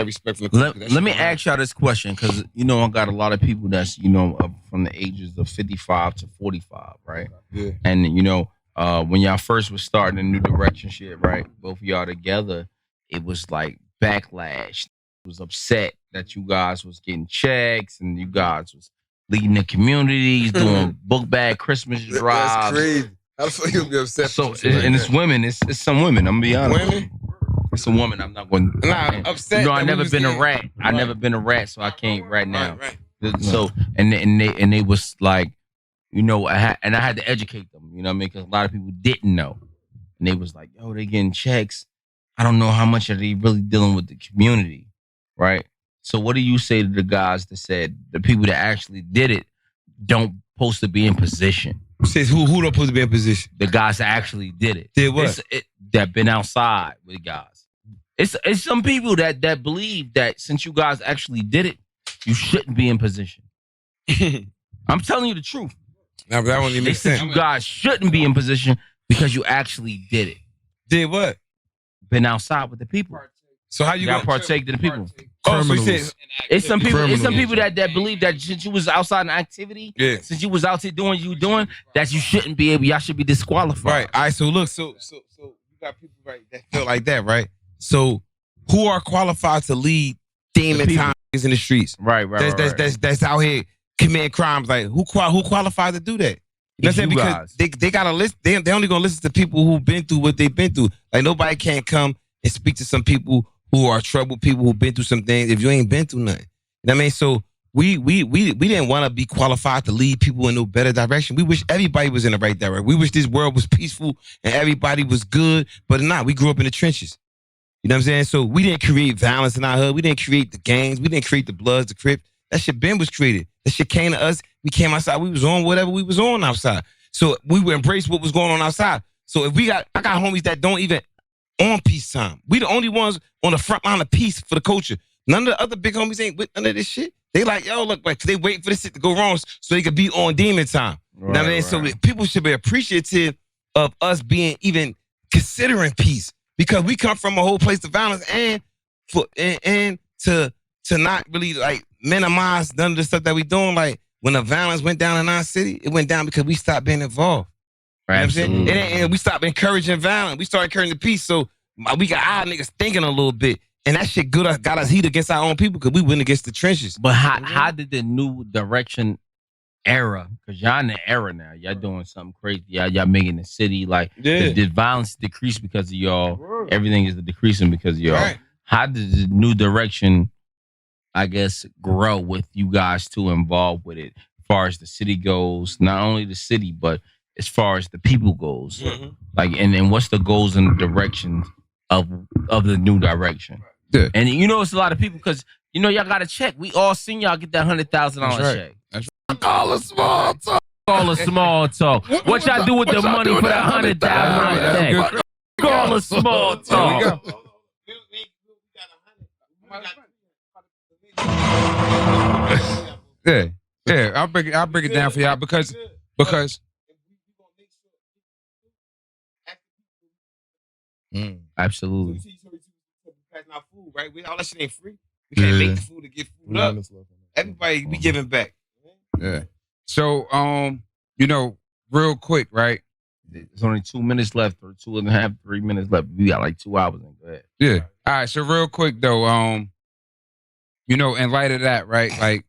that respect from the culture. Let me ask y'all this question, because I got a lot of people that's from the ages of 55 to 45, right? Yeah. And when y'all first was starting a new direction shit, right? Both of y'all together, it was like backlash. Was upset that you guys was getting checks and you guys was leading the communities, doing book bag Christmas drives. That's crazy. How the fuck you be upset? So and it's women. It's some women. I'm gonna be honest. Women? It's a woman. I'm not going. Nah, upset. I never been a rat. I never been a rat, so I can't right now. So and they was like, I had to educate them. You know what I mean? Because a lot of people didn't know, and they was like, yo, they getting checks. I don't know how much are they really dealing with the community. Right. So what do you say to the guys that said the people that actually did it don't supposed to be in position? Says who don't supposed to be in position? The guys that actually did it. Did what? That been outside with guys. It's some people that believe that since you guys actually did it, you shouldn't be in position. I'm telling you the truth. Nah, but that won't even make sense. You guys shouldn't be in position because you actually did it. Did what? Been outside with the people. So how you gonna partake to the people? So it's some people. It's some people that believe that since you was outside in activity, since you was out here doing that you shouldn't be able. Y'all should be disqualified. Right. All right. So look. So you got people right that feel like that, right? So who are qualified to lead demon times in the streets? Right. That's out here committing crimes. Like who qualified to do that? You know what I'm saying? Because they got a list. They only gonna listen to people who've been through what they've been through. Like nobody can't come and speak to some people who are troubled people who've been through some things if you ain't been through nothing. You know what I mean? So we didn't want to be qualified to lead people in no better direction. We wish everybody was in the right direction. We wish this world was peaceful and everybody was good, but not. We grew up in the trenches. You know what I'm saying? So we didn't create violence in our hood. We didn't create the gangs. We didn't create the Bloods, the Crips. That shit been was created. That shit came to us. We came outside. We was on whatever we was on outside. So we would embrace what was going on outside. So if I got homies that don't even on peacetime. We the only ones on the front line of peace for the culture. None of the other big homies ain't with none of this shit. They like, yo, look, like they wait for this shit to go wrong so they could be on demon time. Right, you know what I mean? So people should be appreciative of us being even considering peace because we come from a whole place of violence and to not really like minimize none of the stuff that we doing. Like when the violence went down in our city, it went down because we stopped being involved. You know what I'm saying? And we stopped encouraging violence. We started encouraging peace. So we got our niggas thinking a little bit. And that shit got us heat against our own people because we went against the trenches. But how did the new direction era, because y'all in the era now, y'all doing something crazy. Y'all making the city like the violence decrease because of y'all. Everything is decreasing because of y'all. Right. How did the new direction, I guess, grow with you guys too involved with it as far as the city goes? Not only the city, but as far as the people goes, like, and what's the goals and the directions of the new direction? Yeah. And it's a lot of people because y'all got to check. We all seen y'all get that $100,000 check. That's right. Call a small talk. Call a small talk. What y'all do with the money for that $100,000 check? Call a small talk. Yeah. I'll break it down for y'all because. Absolutely. Passing out food, right? All that shit ain't free. We can't make the food to get food up. Everybody be giving back. Yeah. So, real quick, right? There's only 2 minutes left, or 2.5, 3 minutes left. We got like 2 hours. Go ahead. Yeah. All right. So real quick though, in light of that, right? Like,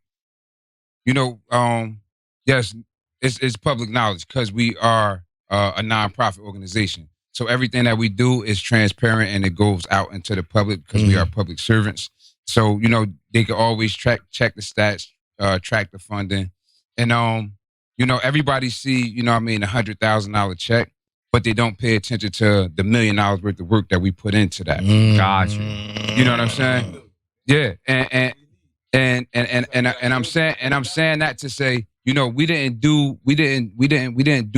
yes, it's public knowledge because we are a nonprofit organization. So everything that we do is transparent and it goes out into the public because we are public servants. So, they can always check the stats, track the funding. And, everybody see, $100,000 check, but they don't pay attention to the $1 million worth of work that we put into that. Gotcha. You know what I'm saying? Yeah. And I'm saying that to say, we didn't do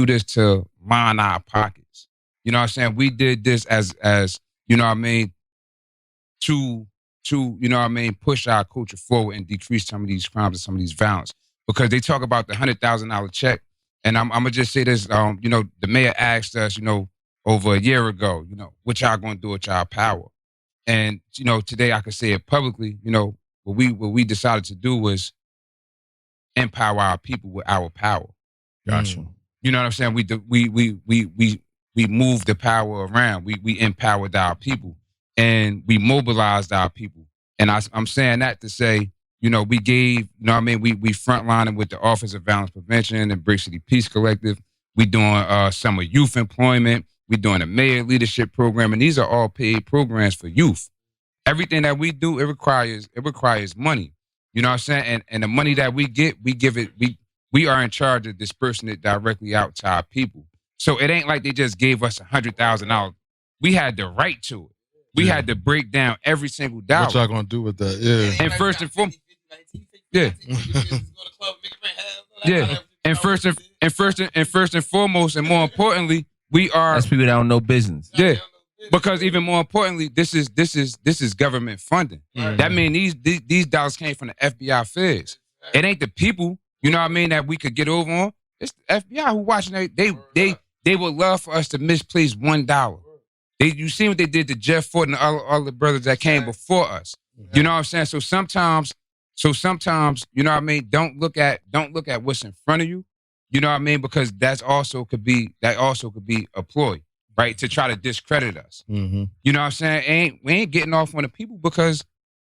this to line our pockets. You know what I'm saying? We did this as to push our culture forward and decrease some of these crimes and some of these violence. Because they talk about the $100,000 check, and I'm gonna just say this, the mayor asked us, over a year ago, what y'all gonna do with y'all power? And you know, today I could say it publicly. You know, what we decided to do was empower our people with our power. Gotcha. You know what I'm saying? We moved the power around. We empowered our people, and we mobilized our people. And I'm saying that to say, you know, we gave, you know what I mean? We frontlining with the Office of Violence Prevention and Brick City Peace Collective. We doing summer youth employment. We doing a mayor leadership program, and these are all paid programs for youth. Everything that we do, it requires money. You know what I'm saying? And the money that we give it. We are in charge of dispersing it directly out to our people. So it ain't like they just gave us $100,000. We had the right to it. We had to break down every single dollar. What y'all gonna do with that? Yeah. And first and foremost, And first and foremost, and more importantly, we are. That's people that don't know business. Yeah. Because even more importantly, this is government funding. That means these dollars came from the FBI feds. It ain't the people, you know what I mean, that we could get over on. It's the FBI who watching that. They would love for us to misplace $1. You see what they did to Jeff Ford and all the brothers that came before us. You know what I'm saying? So sometimes, you know what I mean, don't look at what's in front of you. You know what I mean? Because that also could be a ploy, right? To try to discredit us. Mm-hmm. You know what I'm saying? We ain't getting off on the people because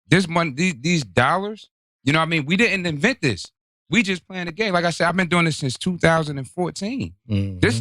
this money, these dollars, you know what I mean? We didn't invent this. We just playing the game. Like I said, I've been doing this since 2014. Mm-hmm. This